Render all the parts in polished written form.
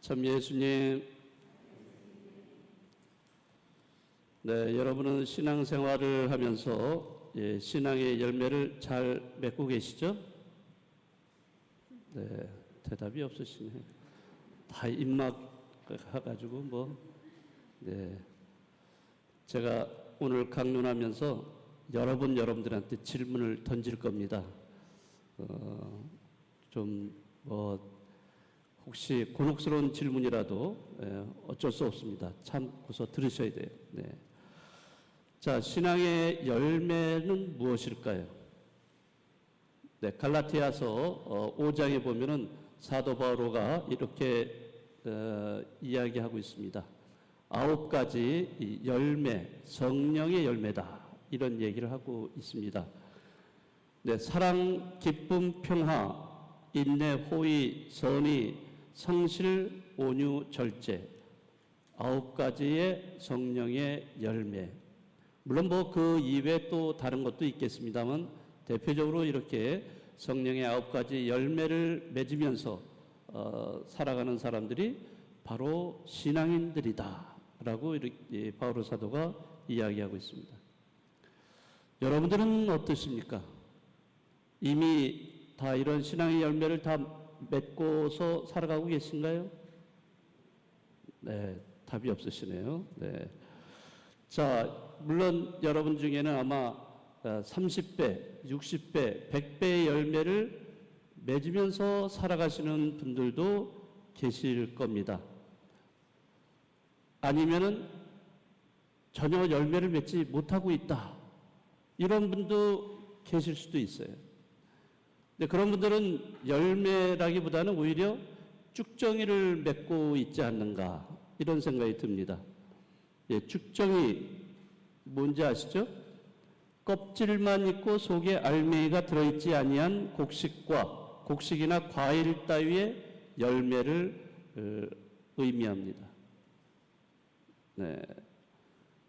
참 예수님, 네, 여러분은 신앙생활을 하면서 신앙의 열매를 잘 맺고 계시죠? 네, 대답이 없으시네. 다 입막 해가지고 네, 제가 오늘 강론하면서 여러분들한테 질문을 던질 겁니다. 혹시 곤혹스러운 질문이라도 어쩔 수 없습니다. 참고서 들으셔야 돼요. 네. 자, 신앙의 열매는 무엇일까요? 네, 갈라디아서 5장에 보면은 사도 바오로가 이렇게 이야기하고 있습니다. 9가지 열매, 성령의 열매다. 이런 얘기를 하고 있습니다. 네, 사랑, 기쁨, 평화, 인내, 호의, 선의, 성실, 온유, 절제. 9가지의 성령의 열매. 물론 그 이외에 또 다른 것도 있겠습니다만 대표적으로 이렇게 성령의 9가지 열매를 맺으면서 살아가는 사람들이 바로 신앙인들이다 라고 이렇게 바오로 사도가 이야기하고 있습니다. 여러분들은 어떠십니까? 이미 다 이런 신앙의 열매를 다 맺고서 살아가고 계신가요? 네, 답이 없으시네요. 네. 자, 물론 여러분 중에는 아마 30배, 60배, 100배의 열매를 맺으면서 살아가시는 분들도 계실 겁니다. 아니면은 전혀 열매를 맺지 못하고 있다. 이런 분도 계실 수도 있어요. 근데 그런 분들은 열매라기보다는 오히려 쭉정이를 맺고 있지 않는가 이런 생각이 듭니다. 쭉정이 뭔지 아시죠? 껍질만 있고 속에 알맹이가 들어있지 아니한 곡식이나 과일 따위의 열매를 의미합니다. 네.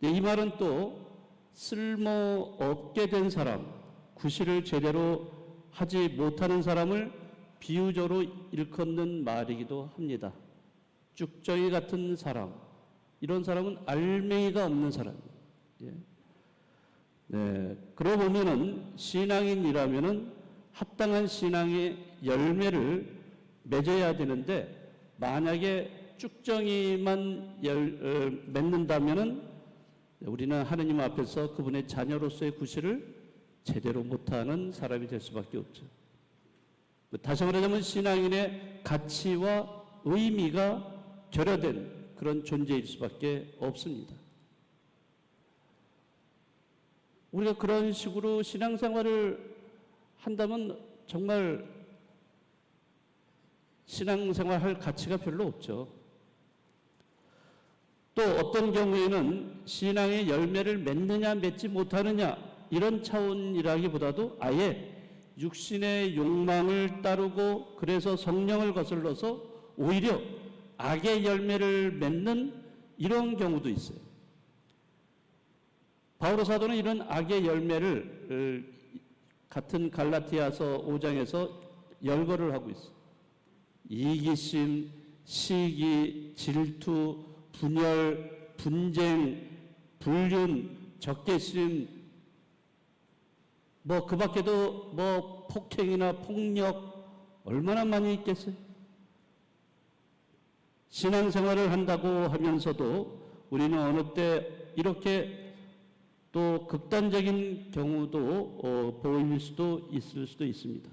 이 말은 또 쓸모없게 된 사람, 구실을 제대로 하지 못하는 사람을 비유적으로 일컫는 말이기도 합니다. 쭉정이 같은 사람, 이런 사람은 알맹이가 없는 사람이에요. 네, 그러고 보면은 신앙인이라면은 합당한 신앙의 열매를 맺어야 되는데 만약에 쭉정이만 맺는다면은 우리는 하느님 앞에서 그분의 자녀로서의 구실을 제대로 못하는 사람이 될 수밖에 없죠. 다시 말하자면 신앙인의 가치와 의미가 결여된 그런 존재일 수밖에 없습니다. 우리가 그런 식으로 신앙생활을 한다면 정말 신앙생활 할 가치가 별로 없죠. 또 어떤 경우에는 신앙의 열매를 맺느냐 맺지 못하느냐 이런 차원이라기보다도 아예 육신의 욕망을 따르고 그래서 성령을 거슬러서 오히려 악의 열매를 맺는 이런 경우도 있어요. 바오로 사도는 이런 악의 열매를 같은 갈라디아서 5장에서 열거를 하고 있어요. 이기심, 시기, 질투, 분열, 분쟁, 불륜, 적개심, 그 밖에도 폭행이나 폭력 얼마나 많이 있겠어요? 신앙생활을 한다고 하면서도 우리는 어느 때 이렇게 또 극단적인 경우도 보일 수도 있을 수도 있습니다.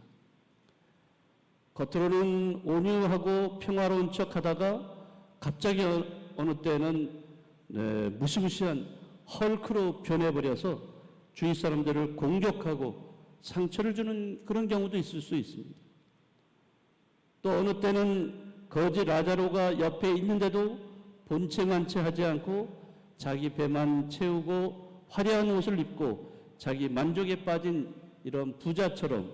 겉으로는 온유하고 평화로운 척 하다가 갑자기 어느 때는 무시무시한 헐크로 변해버려서 주위 사람들을 공격하고 상처를 주는 그런 경우도 있을 수 있습니다. 또 어느 때는 거지 라자로가 옆에 있는데도 본체만 채하지 않고 자기 배만 채우고 화려한 옷을 입고 자기 만족에 빠진 이런 부자처럼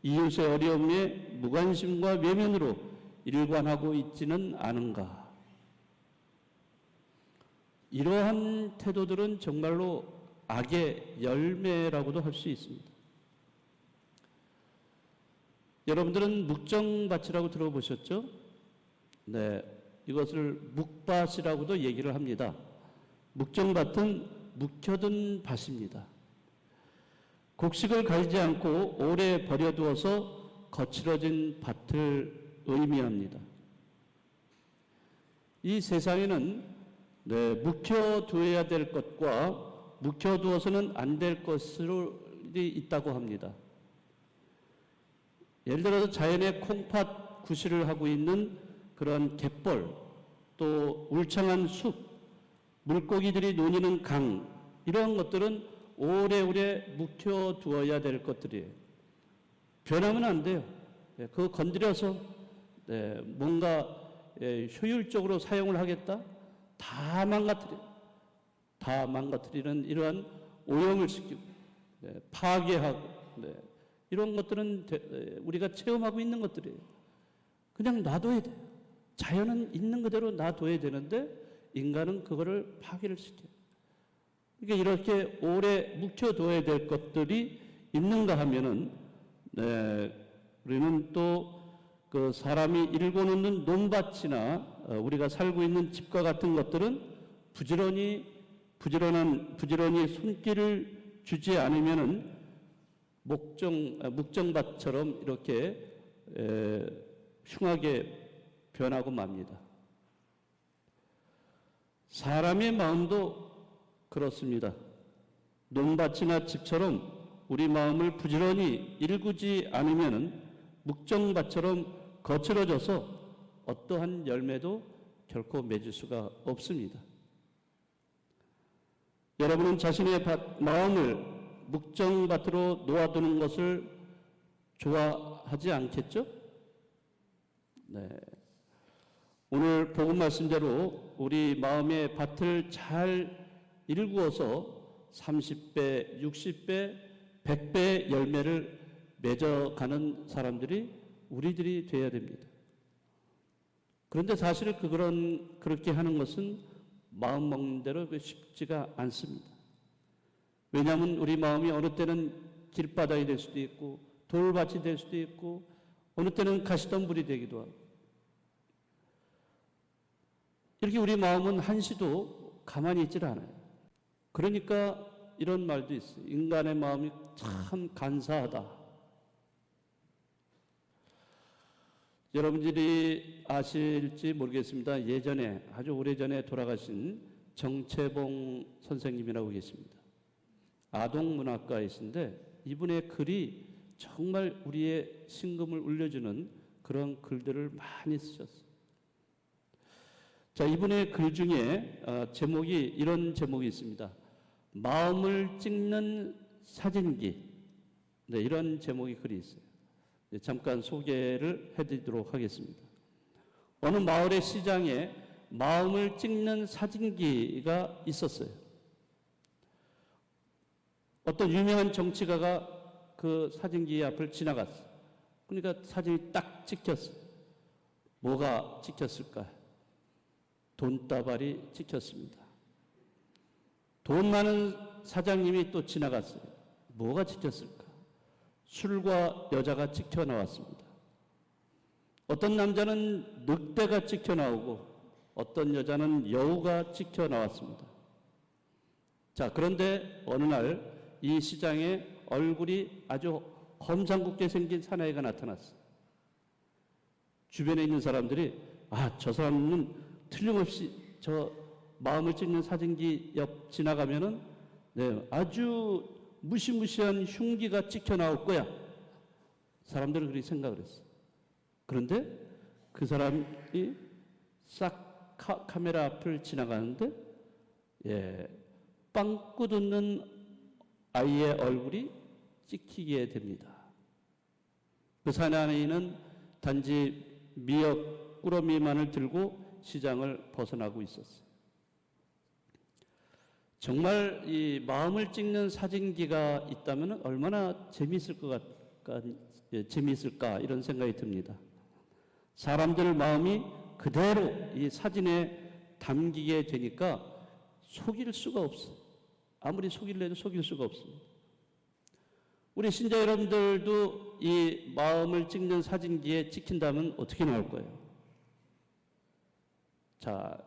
이웃의 어려움에 무관심과 외면으로 일관하고 있지는 않은가. 이러한 태도들은 정말로 악의 열매라고도 할 수 있습니다. 여러분들은 묵정밭이라고 들어보셨죠? 네. 이것을 묵밭이라고도 얘기를 합니다. 묵정밭은 묵혀둔 밭입니다. 곡식을 갈지 않고 오래 버려두어서 거칠어진 밭을 의미합니다. 이 세상에는 묵혀두어야 될 것과 묵혀두어서는 안 될 것이 있다고 합니다. 예를 들어서 자연의 콩팥 구실을 하고 있는 그런 갯벌, 또 울창한 숲, 물고기들이 노니는 강, 이런 것들은 오래오래 묵혀두어야 될 것들이에요. 변하면 안 돼요. 그거 건드려서 뭔가 효율적으로 사용을 하겠다? 다 망가뜨리는 이러한 오염을 시키고 파괴하고 이런 것들은 우리가 체험하고 있는 것들이에요. 그냥 놔둬야 돼요. 자연은 있는 그대로 놔둬야 되는데 인간은 그거를 파괴를 시켜요. 그러니까 이렇게 오래 묵혀둬야 될 것들이 있는가 하면은 우리는 또 그 사람이 일궈 놓는 논밭이나 우리가 살고 있는 집과 같은 것들은 부지런히 손길을 주지 않으면은 묵정밭처럼 이렇게 흉하게 변하고 맙니다. 사람의 마음도 그렇습니다. 논밭이나 집처럼 우리 마음을 부지런히 일구지 않으면은 묵정밭처럼 거칠어져서 어떠한 열매도 결코 맺을 수가 없습니다. 여러분은 자신의 마음을 묵정밭으로 놓아두는 것을 좋아하지 않겠죠? 오늘 복음 말씀대로 우리 마음의 밭을 잘 일구어서 30배, 60배, 100배의 열매를 맺어가는 사람들이 우리들이 되어야 됩니다. 그런데 사실 그렇게 하는 것은 마음 먹는 대로 쉽지가 않습니다. 왜냐하면 우리 마음이 어느 때는 길바닥이 될 수도 있고 돌밭이 될 수도 있고 어느 때는 가시덤불이 되기도 하고 이렇게 우리 마음은 한시도 가만히 있질 않아요. 그러니까 이런 말도 있어요. 인간의 마음이 참 간사하다. 여러분들이 아실지 모르겠습니다. 예전에 아주 오래전에 돌아가신 정채봉 선생님이라고 계십니다. 아동문학가이신데 이분의 글이 정말 우리의 심금을 울려주는 그런 글들을 많이 쓰셨어요. 자, 이분의 글 중에 이런 제목이 있습니다. 마음을 찍는 사진기. 이런 제목의 글이 있어요. 잠깐 소개를 해드리도록 하겠습니다. 어느 마을의 시장에 마음을 찍는 사진기가 있었어요. 어떤 유명한 정치가가 그 사진기 앞을 지나갔어요. 그러니까 사진이 딱 찍혔어요. 뭐가 찍혔을까? 돈다발이 찍혔습니다. 돈 많은 사장님이 또 지나갔어요. 뭐가 찍혔을까? 술과 여자가 찍혀 나왔습니다. 어떤 남자는 늑대가 찍혀 나오고 어떤 여자는 여우가 찍혀 나왔습니다. 자, 그런데 어느 날 이 시장에 얼굴이 아주 험상궂게 생긴 사나이가 나타났어요. 주변에 있는 사람들이 저 사람은 틀림없이 저 마음을 찍는 사진기 옆 지나가면은 아주 무시무시한 흉기가 찍혀 나올 거야. 사람들은 그렇게 생각을 했어요. 그런데 그 사람이 싹 카메라 앞을 지나가는데 빵꾸 듣는 아이의 얼굴이 찍히게 됩니다. 그 사나이는 단지 미역 꾸러미만을 들고 시장을 벗어나고 있었어요. 정말 이 마음을 찍는 사진기가 있다면 얼마나 재미있을까 이런 생각이 듭니다. 사람들 마음이 그대로 이 사진에 담기게 되니까 속일 수가 없어요. 아무리 속이려도 속일 수가 없습니다. 우리 신자 여러분들도 이 마음을 찍는 사진기에 찍힌다면 어떻게 나올 거예요? 자,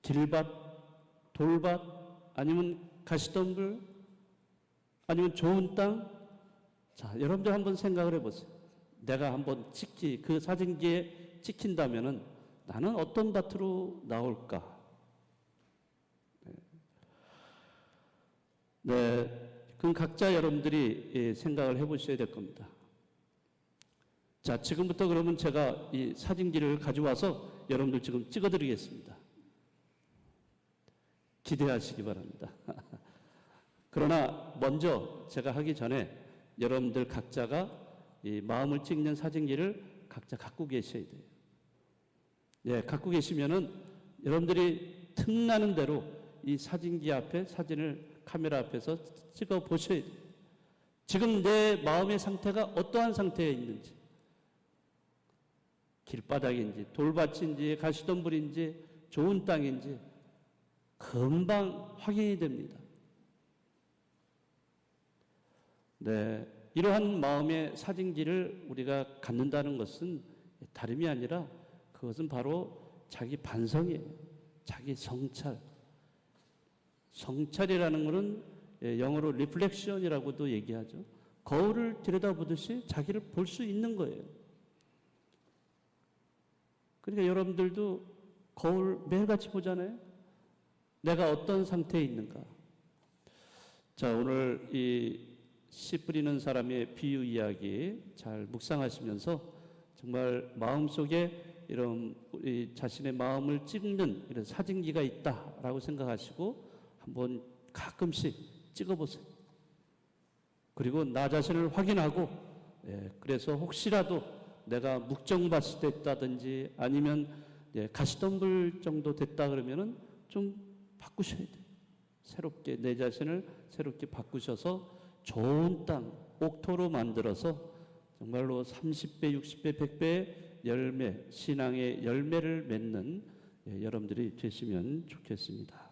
길밭, 돌밭, 아니면 가시덤불, 아니면 좋은 땅. 자, 여러분들 한번 생각을 해보세요. 내가 한번 그 사진기에 찍힌다면은 나는 어떤 밭으로 나올까? 네, 그럼 각자 여러분들이 생각을 해보셔야 될 겁니다. 자, 지금부터 그러면 제가 이 사진기를 가져와서 여러분들 지금 찍어드리겠습니다. 기대하시기 바랍니다. 그러나 먼저 제가 하기 전에 여러분들 각자가 이 마음을 찍는 사진기를 각자 갖고 계셔야 돼요. 예, 갖고 계시면은 여러분들이 틈나는 대로 이 사진기 앞에 사진을 카메라 앞에서 찍어 보셔야 돼요. 지금 내 마음의 상태가 어떠한 상태에 있는지, 길바닥인지 돌밭인지 가시덤불인지 좋은 땅인지 금방 확인이 됩니다. 네, 이러한 마음의 사진기를 우리가 갖는다는 것은 다름이 아니라 그것은 바로 자기 반성이에요. 자기 성찰. 성찰이라는 것은 영어로 리플렉션이라고도 얘기하죠. 거울을 들여다보듯이 자기를 볼 수 있는 거예요. 그러니까 여러분들도 거울 매일같이 보잖아요. 내가 어떤 상태에 있는가. 자, 오늘 이 씨 뿌리는 사람의 비유 이야기 잘 묵상하시면서 정말 마음속에 이런 우리 자신의 마음을 찍는 이런 사진기가 있다라고 생각하시고 한번 가끔씩 찍어보세요. 그리고 나 자신을 확인하고, 그래서 혹시라도 내가 묵정밭이 됐다든지 아니면 가시덤불 정도 됐다 그러면은 좀 바꾸셔야 돼요. 새롭게 내 자신을 새롭게 바꾸셔서 좋은 땅, 옥토로 만들어서 정말로 30배, 60배, 100배의 열매, 신앙의 열매를 맺는 여러분들이 되시면 좋겠습니다.